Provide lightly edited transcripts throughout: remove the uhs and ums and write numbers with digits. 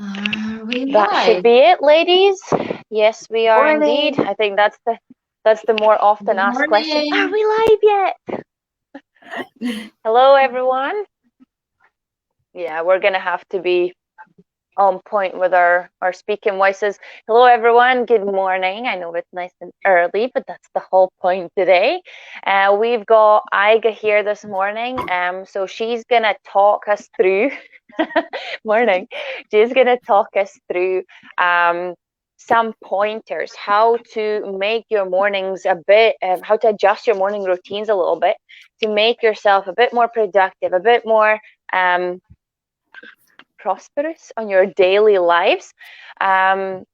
Are we That should live? be it, ladies. Yes, we are Morning. indeed. I think that's the more often Good asked question. Are morning. we live yet? Hello, everyone. Yeah, we're gonna have to be on point with our speaking voices. Hello, everyone. Good morning. I know it's nice and early, but that's the whole point today. We've got Aiga here this morning. So she's gonna talk us through. Morning. She's gonna talk us through some pointers how to make your mornings a bit, how to adjust your morning routines a little bit to make yourself a bit more productive, a bit more prosperous on your daily lives. To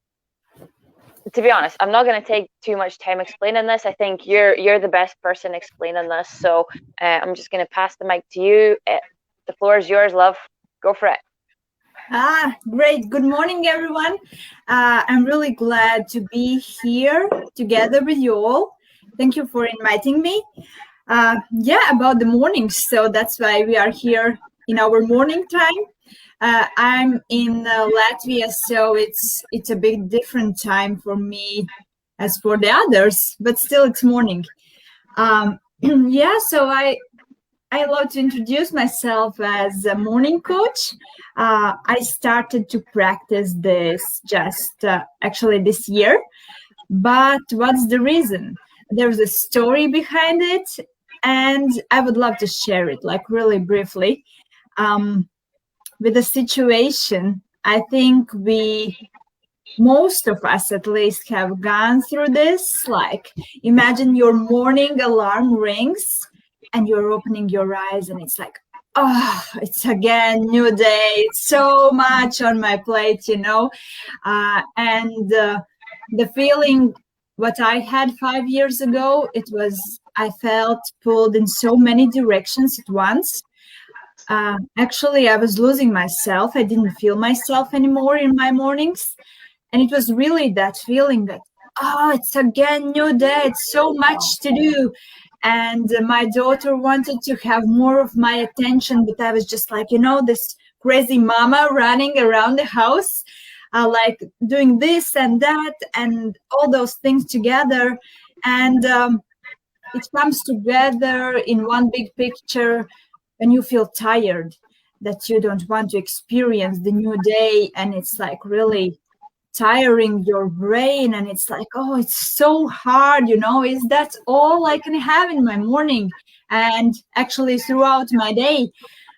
be honest, I'm not going to take too much time explaining this. I think you're the best person explaining this, so I'm just going to pass the mic to you. The floor is yours, love. Go for it. Great. Good morning, everyone. I'm really glad to be here together with you all. Thank you for inviting me. About the mornings. So that's why we are here in our morning time. I'm in Latvia, so it's a bit different time for me as for the others, but still it's morning. So I love to introduce myself as a morning coach. I started to practice this just actually this year. But what's the reason? There's a story behind it, and I would love to share it, like really briefly. With the situation, I think most of us at least have gone through this. Like, imagine your morning alarm rings and you're opening your eyes and it's like, oh, it's again new day. It's so much on my plate, the feeling what I had 5 years ago, I felt pulled in so many directions at once. Actually, I was losing myself. I didn't feel myself anymore in my mornings. And it was really that feeling that, oh, it's again new day. It's so much to do. And my daughter wanted to have more of my attention, but I was just like, this crazy mama running around the house, like doing this and that and all those things together. And it comes together in one big picture when you feel tired, that you don't want to experience the new day, and it's like really tiring your brain, and it's like, oh, it's so hard, is that all I can have in my morning and actually throughout my day.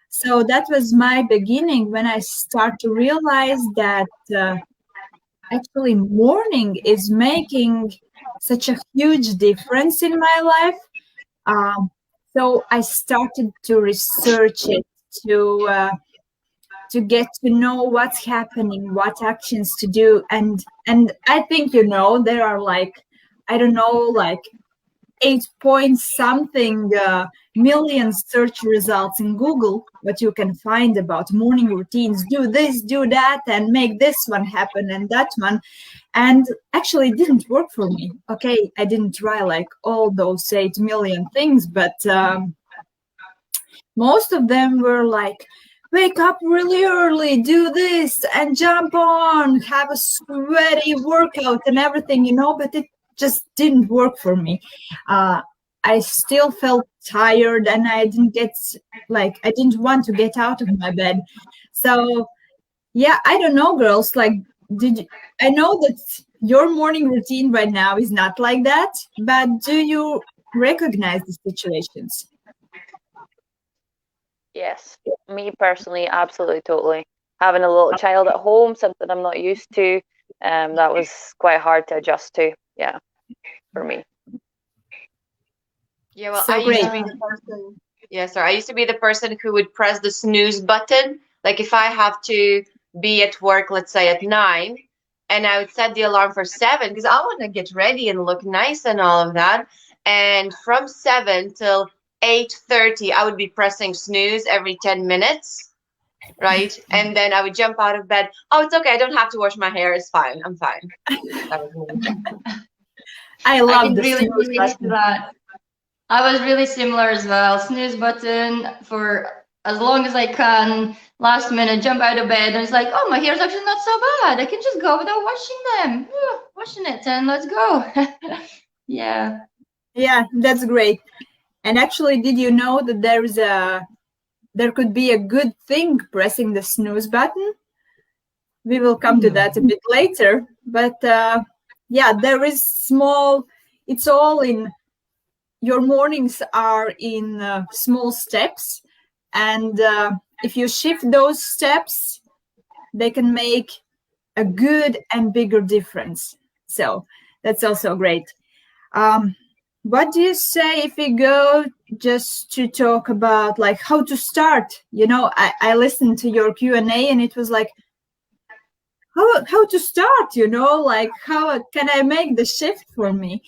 So that was my beginning when I start to realize that actually morning is making such a huge difference in my life. So I started to research it, to get to know what's happening, what actions to do. And I think, there are like, I don't know, like 8 point something million search results in Google, what you can find about morning routines. Do this, do that, and make this one happen and that one. And actually it didn't work for me. Okay, I didn't try like all those 8 million things, but most of them were like, wake up really early, do this, and jump on, have a sweaty workout and everything, but it just didn't work for me. I still felt tired, and I didn't want to get out of my bed. So, yeah, I don't know, girls, like, I know that your morning routine right now is not like that, but do you recognize the situations? Yes, me personally, absolutely, totally. Having a little child at home, something I'm not used to, that was quite hard to adjust to. Yeah, for me. Yeah, well, So I used to great. be the person. Yeah, sorry. I used to be the person who would press the snooze button. Like if I have to be at work, let's say at 9, and I would set the alarm for 7 because I want to get ready and look nice and all of that. And from 7 till 8:30, I would be pressing snooze every 10 minutes, right? And then I would jump out of bed. Oh, it's okay. I don't have to wash my hair. It's fine. I'm fine. That was me. I I love can the really snooze relate to button. that. I was really similar as well. Snooze button for as long as I can, last minute jump out of bed, and it's like, oh, my hair's actually not so bad. I can just go without washing them. Washing it, and let's go. Yeah. Yeah, that's great. And actually, did you know that there could be a good thing pressing the snooze button? We will come to that a bit later. But yeah, there is it's all in, your mornings are in small steps. And if you shift those steps, they can make a good and bigger difference. So that's also great. What do you say if we go just to talk about like how to start? You know, I listened to your Q&A and it was like, how to start, you know, like how can I make the shift for me?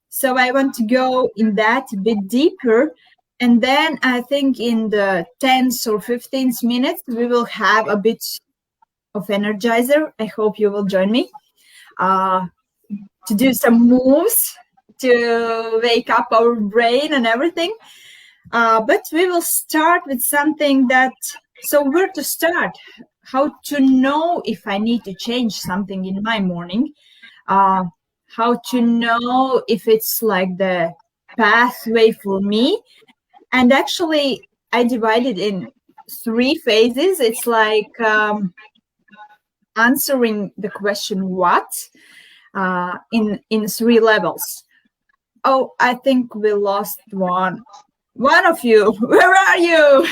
So I want to go in that a bit deeper. And then I think in the 10th or 15th minutes, we will have a bit of energizer. I hope you will join me to do some moves to wake up our brain and everything. But we will start with something so where to start? How to know if I need to change something in my morning? How to know if it's like the pathway for me? And actually, I divided in 3 phases. It's like answering the question what in 3 levels. Oh, I think we lost one. One of you, where are you?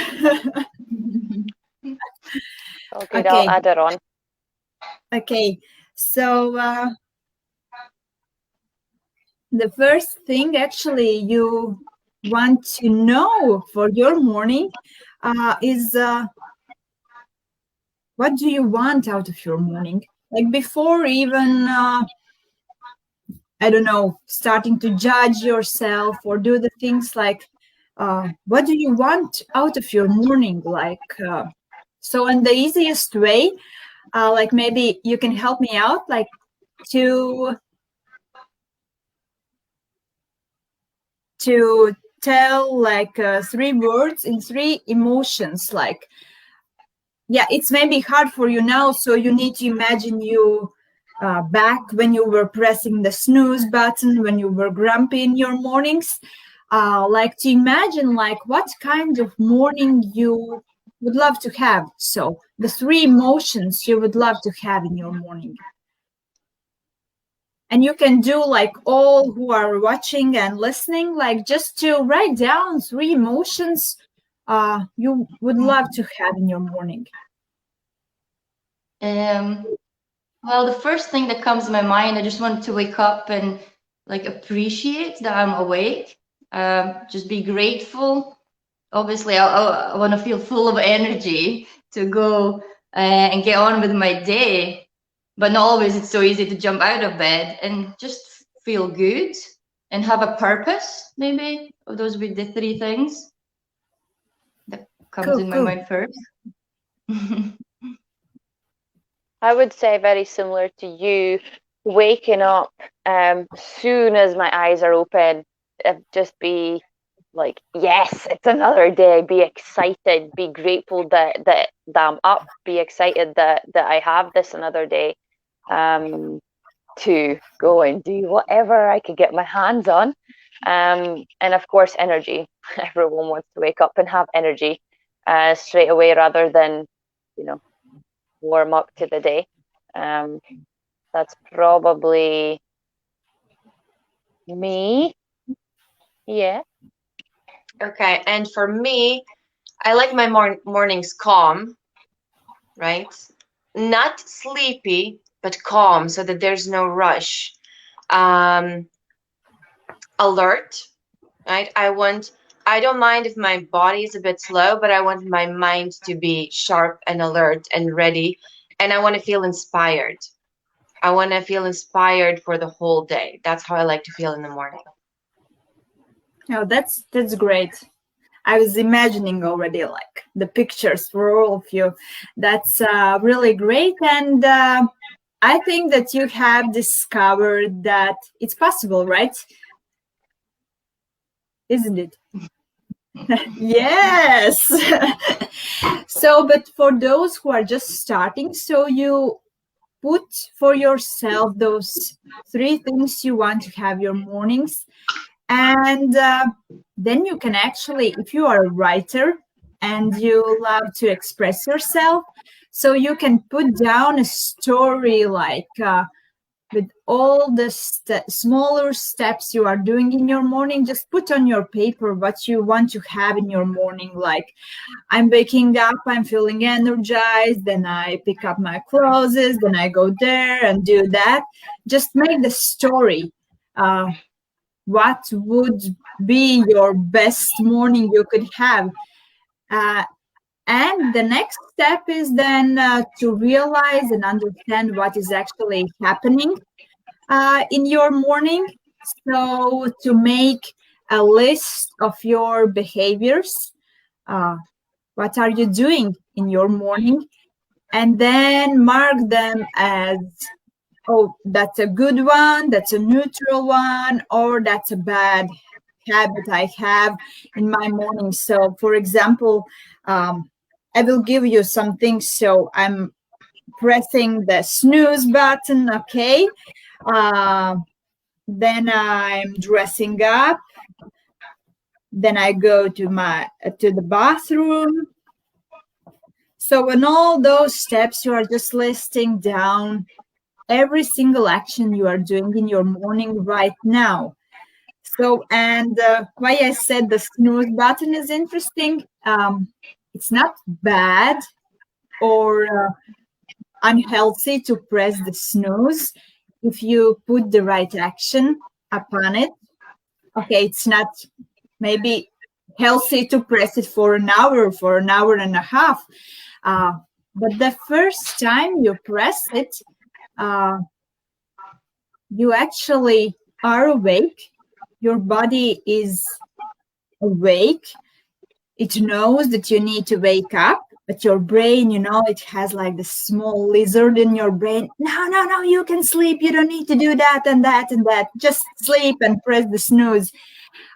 Okay, I'll add it on. Okay, so the first thing actually you want to know for your morning is what do you want out of your morning? Like before even, I don't know, starting to judge yourself or do the things like, what do you want out of your morning? Like, so in the easiest way, like maybe you can help me out, like to tell like 3 words in 3 emotions. Like, yeah, it's maybe hard for you now, so you need to imagine you back when you were pressing the snooze button, when you were grumpy in your mornings, like to imagine like what kind of morning you would love to have. So the 3 emotions you would love to have in your morning. And you can do like all who are watching and listening, like just to write down 3 emotions you would love to have in your morning. Well, the first thing that comes to my mind, I just want to wake up and like appreciate that I'm awake. Just be grateful. Obviously, I want to feel full of energy to go and get on with my day. But not always it's so easy to jump out of bed, and just feel good and have a purpose. Maybe those would be the 3 things that comes in my mind first. I would say very similar to you, waking up soon as my eyes are open, just be like, yes, it's another day. Be excited, be grateful that I'm up, be excited that I have this another day to go and do whatever I could get my hands on. And of course, energy. Everyone wants to wake up and have energy straight away rather than, you know, warm up to the day. That's probably me. Yeah. Okay, and for me, I like my mornings calm, right? Not sleepy, but calm, so that there's no rush. Alert, right? I don't mind if my body is a bit slow, but I want my mind to be sharp and alert and ready. And I want to feel inspired. I want to feel inspired for the whole day. That's how I like to feel in the morning. Oh, that's great. I was imagining already like the pictures for all of you. That's really great. And I think that you have discovered that it's possible, right? Isn't it? Yes. So, but for those who are just starting, so you put for yourself those 3 things you want to have your mornings, and then you can actually, if you are a writer and you love to express yourself, so you can put down a story like with all the smaller steps you are doing in your morning. Just put on your paper what you want to have in your morning, like I'm waking up, I'm feeling energized, then I pick up my clothes, then I go there and do that. Just make the story. What would be your best morning you could have? And the next step is then to realize and understand what is actually happening in your morning. So to make a list of your behaviors. What are you doing in your morning? And then mark them as, oh, that's a good one, that's a neutral one, or that's a bad habit I have in my morning. So, for example, I will give you some things. So I'm pressing the snooze button, okay? Then I'm dressing up. Then I go to the bathroom. So in all those steps, you are just listing down every single action you are doing in your morning right now. So, and why I said the snooze button is interesting. It's not bad or unhealthy to press the snooze if you put the right action upon it. Okay, it's not maybe healthy to press it for an hour, for an hour and a half. But the first time you press it, you actually are awake. Your body is awake. It knows that you need to wake up, but your brain, it has like this small lizard in your brain. No, you can sleep. You don't need to do that and that and that. Just sleep and press the snooze.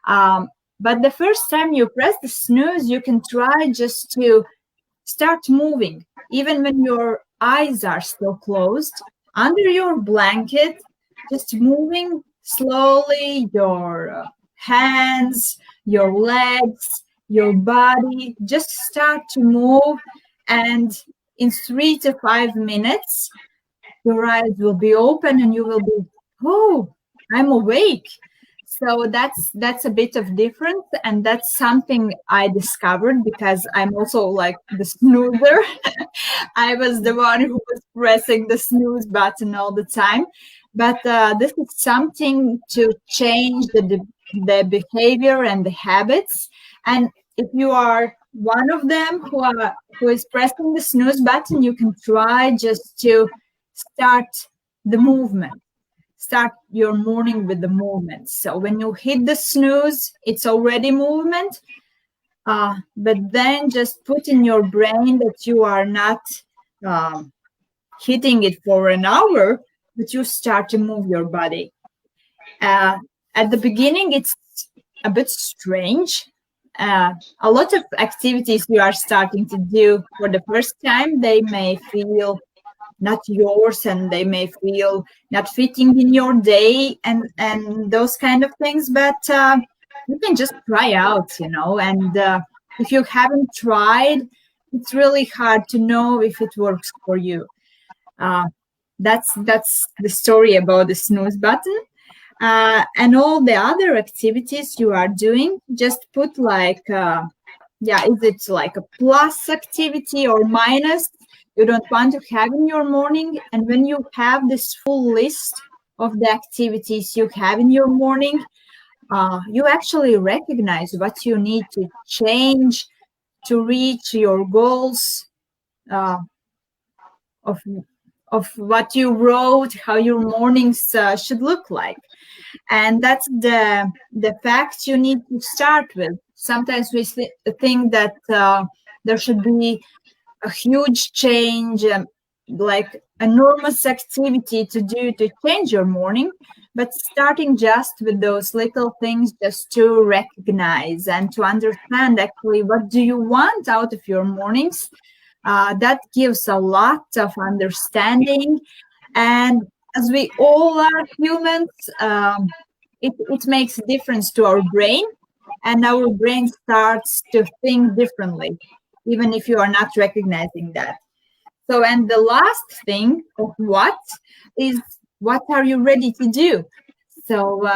But the first time you press the snooze, you can try just to start moving, even when your eyes are still closed, under your blanket, just moving slowly your hands, your legs, your body. Just start to move, and in 3 to 5 minutes, your eyes will be open and you will be, oh, I'm awake. So that's a bit of difference, and that's something I discovered because I'm also like the snoozer. I was the one who was pressing the snooze button all the time, but this is something to change the behavior and the habits. And if you are one of them who is pressing the snooze button, you can try just to start the movement. Start your morning with the movement. So when you hit the snooze, it's already movement. But then just put in your brain that you are not hitting it for an hour, but you start to move your body. At the beginning, it's a bit strange. A lot of activities you are starting to do for the first time, they may feel not yours, and they may feel not fitting in your day and those kind of things, but you can just try out, and if you haven't tried, it's really hard to know if it works for you. That's the story about the snooze button. And all the other activities you are doing, just put like is it like a plus activity or minus you don't want to have in your morning. And when you have this full list of the activities you have in your morning, you actually recognize what you need to change to reach your goals of what you wrote, how your mornings should look like. And that's the fact you need to start with. Sometimes we think that there should be a huge change like enormous activity to do to change your morning, but starting just with those little things, just to recognize and to understand actually what do you want out of your mornings, that gives a lot of understanding. And as we all are humans, it makes a difference to our brain, and our brain starts to think differently, even if you are not recognizing that. So, and the last thing of what is, what are you ready to do? So,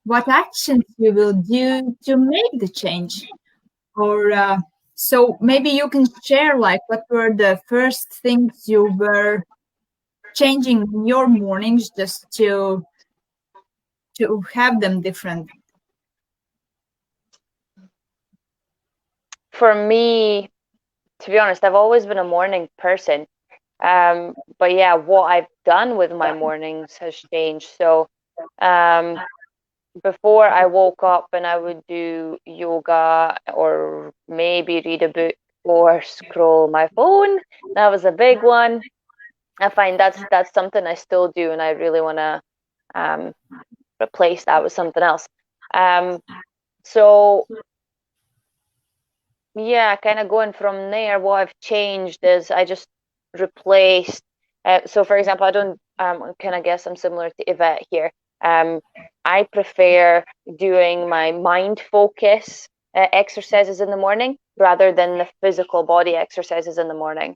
what actions you will do to make the change? Or so maybe you can share like what were the first things you were changing in your mornings just to have them different. For me, to be honest, I've always been a morning person. But yeah, what I've done with my mornings has changed. So before I woke up and I would do yoga or maybe read a book or scroll my phone. That was a big one. I find that's something I still do, and I really want to replace that with something else. So yeah, kind of going from there, what I've changed is I just replaced. So for example, I don't kind of guess I'm similar to Yvette here. I prefer doing my mind focus exercises in the morning rather than the physical body exercises in the morning.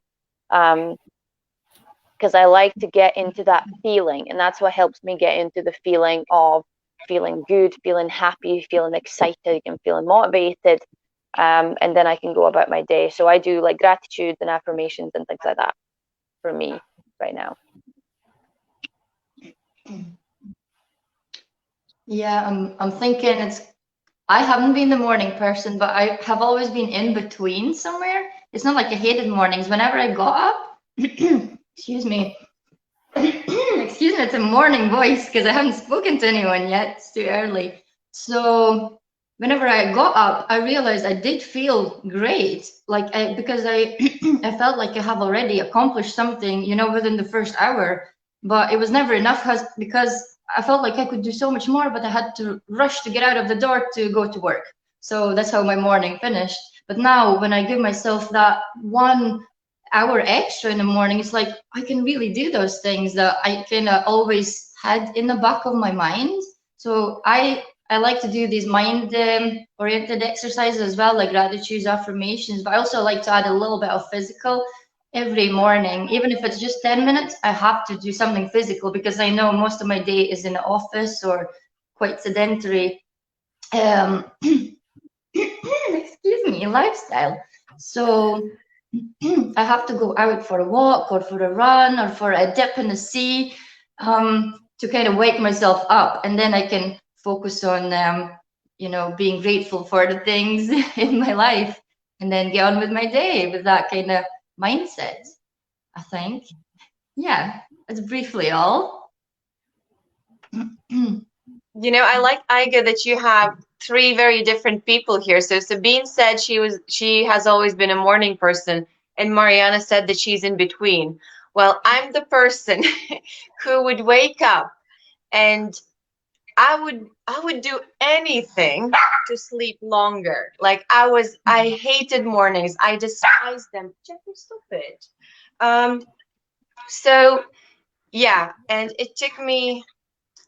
Because I like to get into that feeling, and that's what helps me get into the feeling of feeling good, feeling happy, feeling excited, and feeling motivated. And then I can go about my day. So I do like gratitude and affirmations and things like that for me right now. Yeah, I'm thinking I haven't been the morning person, but I have always been in between somewhere. It's not like I hated mornings. Whenever I got up, excuse me, excuse me, it's a morning voice because I haven't spoken to anyone yet. It's too early. So whenever I got up, I realized I did feel great. Because I I felt like I have already accomplished something, within the first hour. But it was never enough because I felt like I could do so much more, but I had to rush to get out of the door to go to work. So that's how my morning finished. But now when I give myself that 1 hour extra in the morning, it's like I can really do those things that I kind of always had in the back of my mind. So I like to do these mind oriented exercises as well, like gratitude, affirmations, but I also like to add a little bit of physical every morning. Even if it's just 10 minutes, I have to do something physical because I know most of my day is in the office or quite sedentary excuse me, lifestyle. So I have to go out for a walk or for a run or for a dip in the sea to kind of wake myself up, and then I can focus on being grateful for the things in my life, and then get on with my day with that kind of mindset, I think. Yeah, that's briefly all. I like, Aiga, that you have three very different people here. So Sabine said she has always been a morning person, and Mariana said that she's in between. Well, I'm the person who would wake up and I would do anything to sleep longer. Like I hated mornings. I despised them. Jeffrey, stop it. So yeah, and it took me,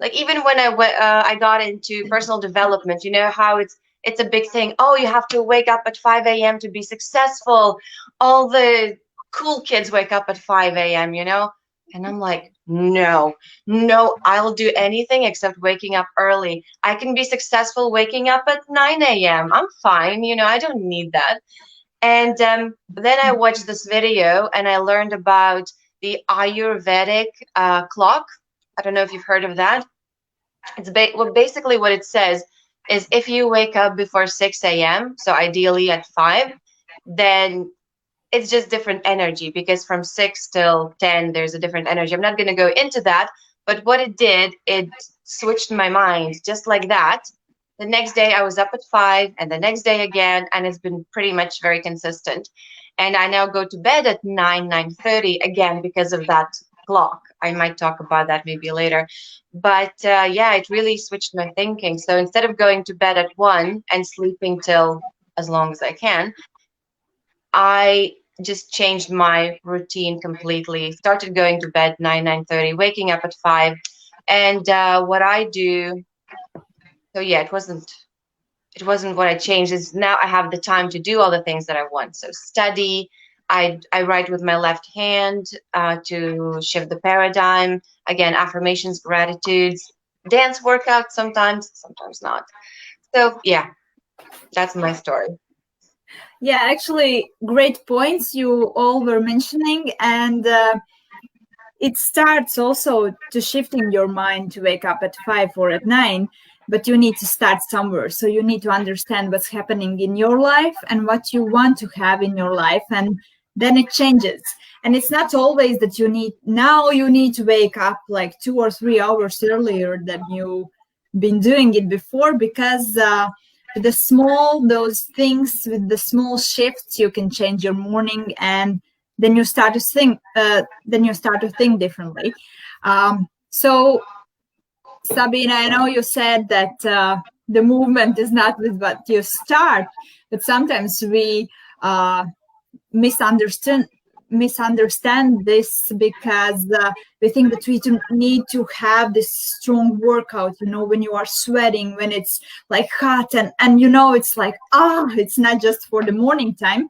like, even when I got into personal development, you know how it's a big thing. Oh, you have to wake up at 5 a.m. to be successful. All the cool kids wake up at 5 a.m., And I'm like, no, I'll do anything except waking up early. I can be successful waking up at 9 a.m. I'm fine, I don't need that. And then I watched this video and I learned about the Ayurvedic clock. I don't know if you've heard of that. It's basically what it says is if you wake up before 6 a.m., so ideally at 5, then it's just different energy, because from 6 till 10, there's a different energy. I'm not going to go into that, but what it did, it switched my mind just like that. The next day I was up at 5, and the next day again, and it's been pretty much very consistent. And I now go to bed at 9:30 again because of that clock. I might talk about that maybe later. But yeah, it really switched my thinking. So instead of going to bed at 1 and sleeping till as long as I can, I just changed my routine completely. Started going to bed 9:30, waking up at 5. And what I do, so yeah, it wasn't what I changed. Is now I have the time to do all the things that I want. So study. I write with my left hand to shift the paradigm. Again, affirmations, gratitudes, dance workout sometimes, sometimes not. So yeah, that's my story. Yeah, actually, great points you all were mentioning. And it starts also to shifting your mind to wake up at 5 or at 9, but you need to start somewhere. So you need to understand what's happening in your life and what you want to have in your life, and then it changes. And it's not always that you need to wake up like 2 or 3 hours earlier than you've been doing it before, because with those things, with the small shifts, you can change your morning, and then you start to think. Differently. So, Sabina, I know you said that the movement is not with what you start, but sometimes we misunderstand this, because we think that we need to have this strong workout, when you are sweating, when it's like hot, and it's like, it's not just for the morning time.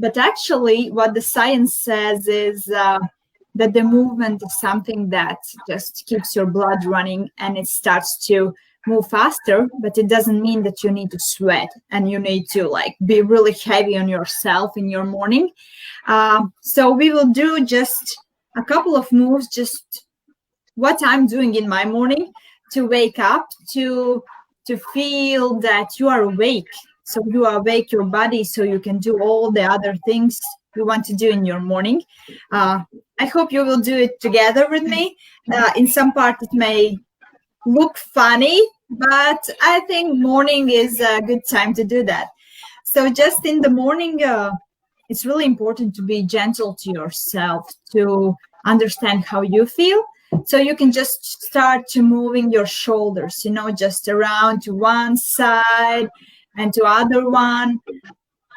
But actually, what the science says is that the movement is something that just keeps your blood running, and it starts to move faster. But it doesn't mean that you need to sweat and you need to like be really heavy on yourself in your morning. So we will do just a couple of moves, just what I'm doing in my morning to wake up, to feel that you are awake. So you awake your body so you can do all the other things you want to do in your morning. I hope you will do it together with me. In some part it may look funny, but I think morning is a good time to do that. So just in the morning, it's really important to be gentle to yourself, to understand how you feel. So you can just start to moving your shoulders, just around to one side and to other one.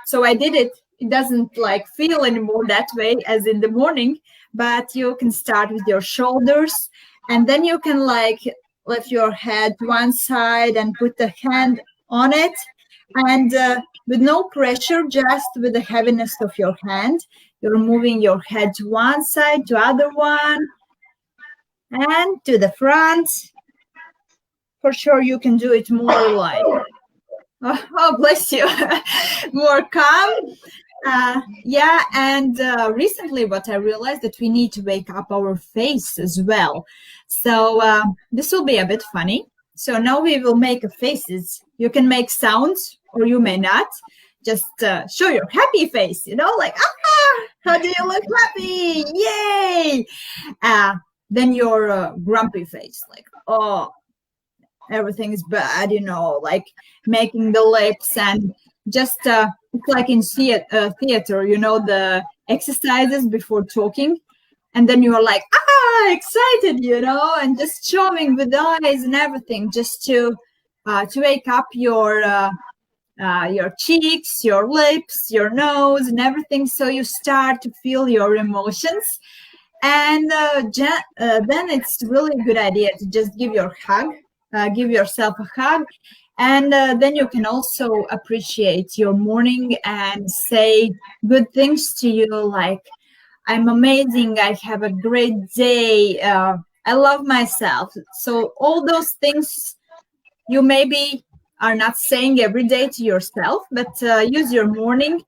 So I did it. It doesn't like feel anymore that way as in the morning, but you can start with your shoulders, and then you can like lift your head to one side and put the hand on it, and with no pressure, just with the heaviness of your hand, you're moving your head to one side, to other one, and to the front. For sure, you can do it more like, oh bless you, more calm. Yeah, and recently what I realized that we need to wake up our face as well. So this will be a bit funny. So now we will make faces. You can make sounds or you may not. Just show your happy face, like, how do you look happy? Yay! Then your grumpy face, like, oh, everything is bad, like making the lips, and just it's like in theater, the exercises before talking, and then you are like, excited, and just showing with the eyes and everything, just to wake up your cheeks, your lips, your nose, and everything. So you start to feel your emotions, and then it's really a good idea to just give yourself a hug. And then you can also appreciate your morning and say good things to you, like, I'm amazing, I have a great day, I love myself. So all those things you maybe are not saying every day to yourself, but use your morning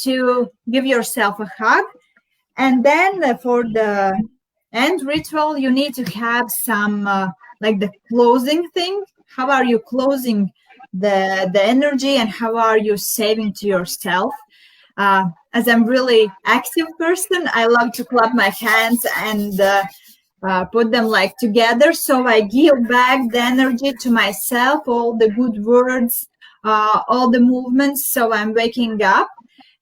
to give yourself a hug. And then for the end ritual, you need to have some like the closing thing. How are you closing the energy, and how are you saving to yourself? As I'm really active person, I love to clap my hands and put them like together. So I give back the energy to myself, all the good words, all the movements. So I'm waking up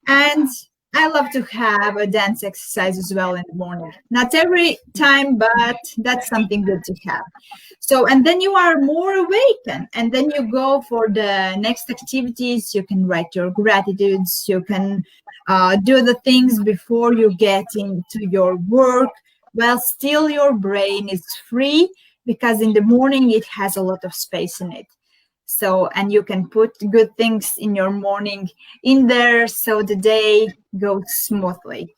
And I love to have a dance exercise as well in the morning. Not every time, but that's something good to have. So, and then you are more awakened, and then you go for the next activities. You can write your gratitudes. You can do the things before you get into your work, while still your brain is free, because in the morning it has a lot of space in it. So, and you can put good things in your morning in there so the day goes smoothly.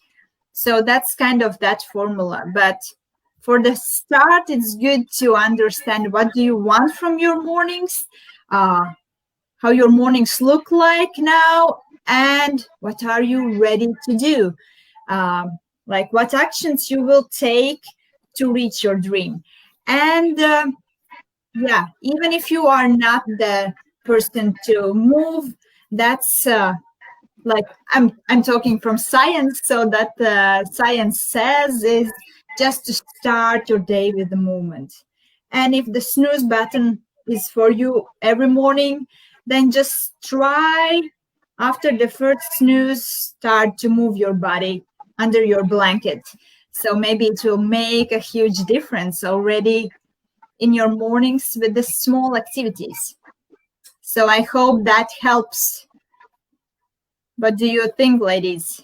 So that's kind of that formula. But for the start, it's good to understand what do you want from your mornings, how your mornings look like now, and what are you ready to do? Like what actions you will take to reach your dream. And yeah, even if you are not the person to move, that's like I'm talking from science. So that science says is just to start your day with the movement. And if the snooze button is for you every morning, then just try after the first snooze, start to move your body under your blanket. So maybe it will make a huge difference already in your mornings with the small activities. So I hope that helps. What do you think, ladies?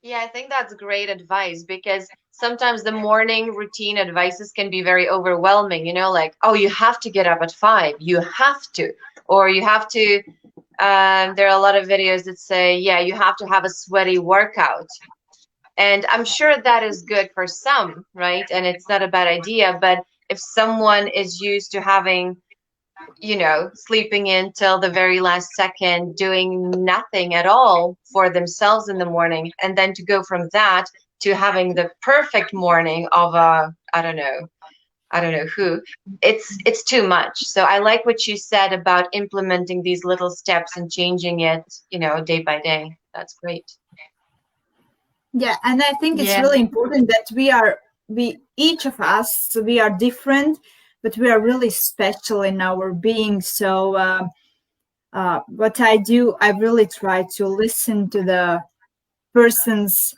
Yeah, I think that's great advice, because sometimes the morning routine advices can be very overwhelming, like, oh, you have to get up at 5, you have to, or you have to, there are a lot of videos that say, yeah, you have to have a sweaty workout. And I'm sure that is good for some, right? And it's not a bad idea, but if someone is used to having, sleeping in till the very last second, doing nothing at all for themselves in the morning, and then to go from that to having the perfect morning of I don't know who, it's too much. So I like what you said about implementing these little steps and changing it, day by day. That's great. Yeah, and I think it's Yeah. really important that we each of us, we are different, but we are really special in our being. So what I do, I really try to listen to the person's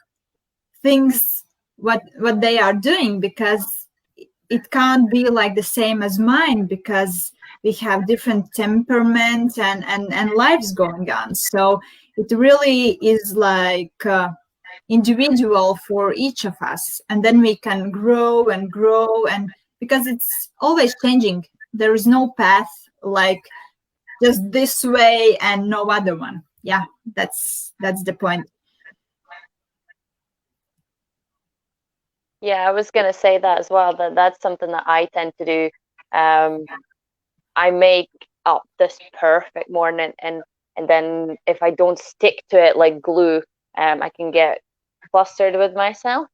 things, what they are doing, because it can't be like the same as mine, because we have different temperaments and lives going on. So it really is like individual for each of us, and then we can grow and grow, and because it's always changing, there is no path like just this way and no other one. Yeah, that's the point. Yeah, I was going to say that as well, that's something that I tend to do. I make up this perfect morning, and then if I don't stick to it like glue, I can get flustered with myself.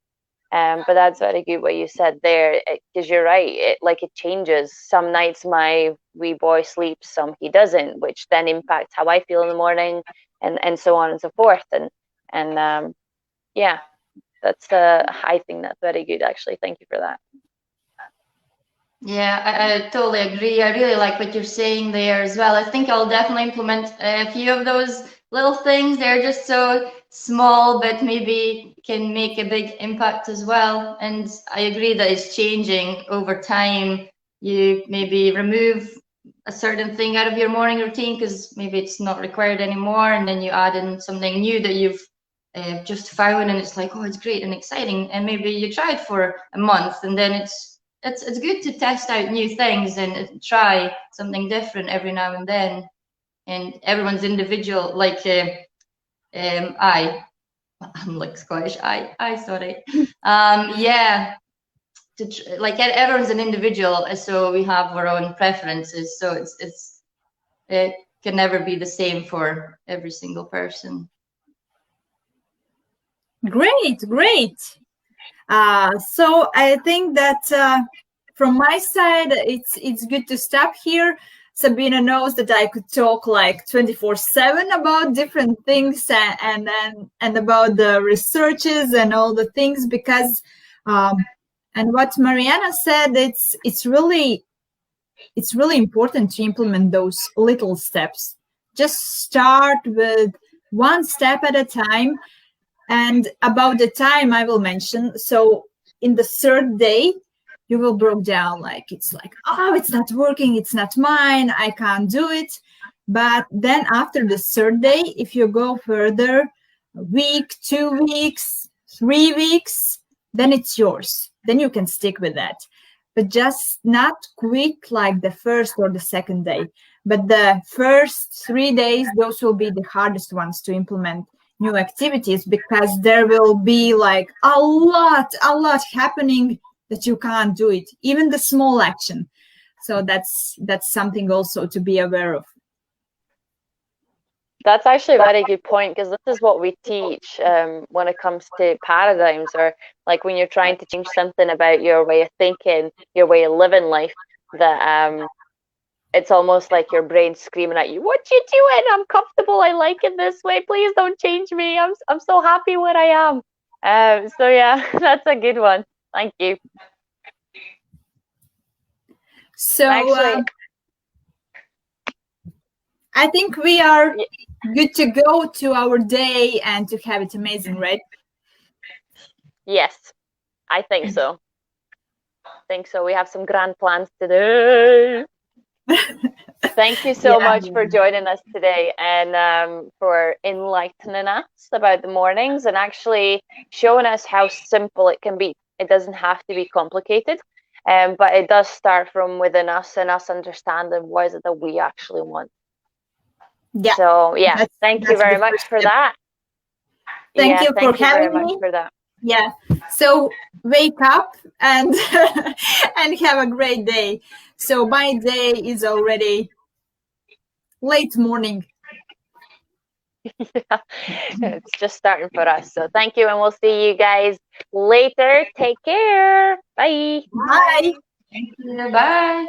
But that's very good what you said there, because you're right. It changes. Some nights my wee boy sleeps, some he doesn't, which then impacts how I feel in the morning, and so on and so forth. And yeah, that's I think that's very good, actually. Thank you for that. Yeah, I totally agree. I really like what you're saying there as well. I think I'll definitely implement a few of those little things. They're just so small, but maybe can make a big impact as well. And I agree that it's changing over time. You maybe remove a certain thing out of your morning routine because maybe it's not required anymore, and then you add in something new that you've just found, and it's like, oh, it's great and exciting. And maybe you try it for a month, and then it's good to test out new things and try something different every now and then. And everyone's individual. Like I'm like Scottish. Sorry. Yeah. Like everyone's an individual, so we have our own preferences. So it can never be the same for every single person. Great. So I think that from my side, it's good to stop here. Sabina knows that I could talk like 24/7 about different things and about the researches and all the things, because and what Mariana said, it's really important to implement those little steps Just start with one step at a time. And about the time, I will mention. So in the third day, you will break down, like it's like, oh, it's not working, it's not mine, I can't do it. But then after the third day, if you go further, a week, 2 weeks, 3 weeks, then it's yours. Then you can stick with that. But just not quick like the first or the second day. But the first 3 days, those will be the hardest ones to implement new activities, because there will be like a lot happening that you can't do it, even the small action. So that's something also to be aware of. That's actually a very good point, because this is what we teach when it comes to paradigms, or like when you're trying to change something about your way of thinking, your way of living life, that it's almost like your brain screaming at you, "What you doing? I'm comfortable. I like it this way. Please don't change me. I'm so happy where I am." So yeah, that's a good one. Thank you. So Actually, I think we are good to go to our day and to have it amazing, right? yes, I think so. We have some grand plans today. Thank you so much for joining us today, and for enlightening us about the mornings and actually showing us how simple it can be. It doesn't have to be complicated, but it does start from within us and us understanding what is it that we actually want. Yeah. So yeah, thank you very much for that. Thank you for having very me. much for that. Yeah. So wake up and and have a great day. So my day is already late morning. Yeah, it's just starting for us. So thank you, and we'll see you guys later. Take care. Bye. Bye. Thank you. Bye.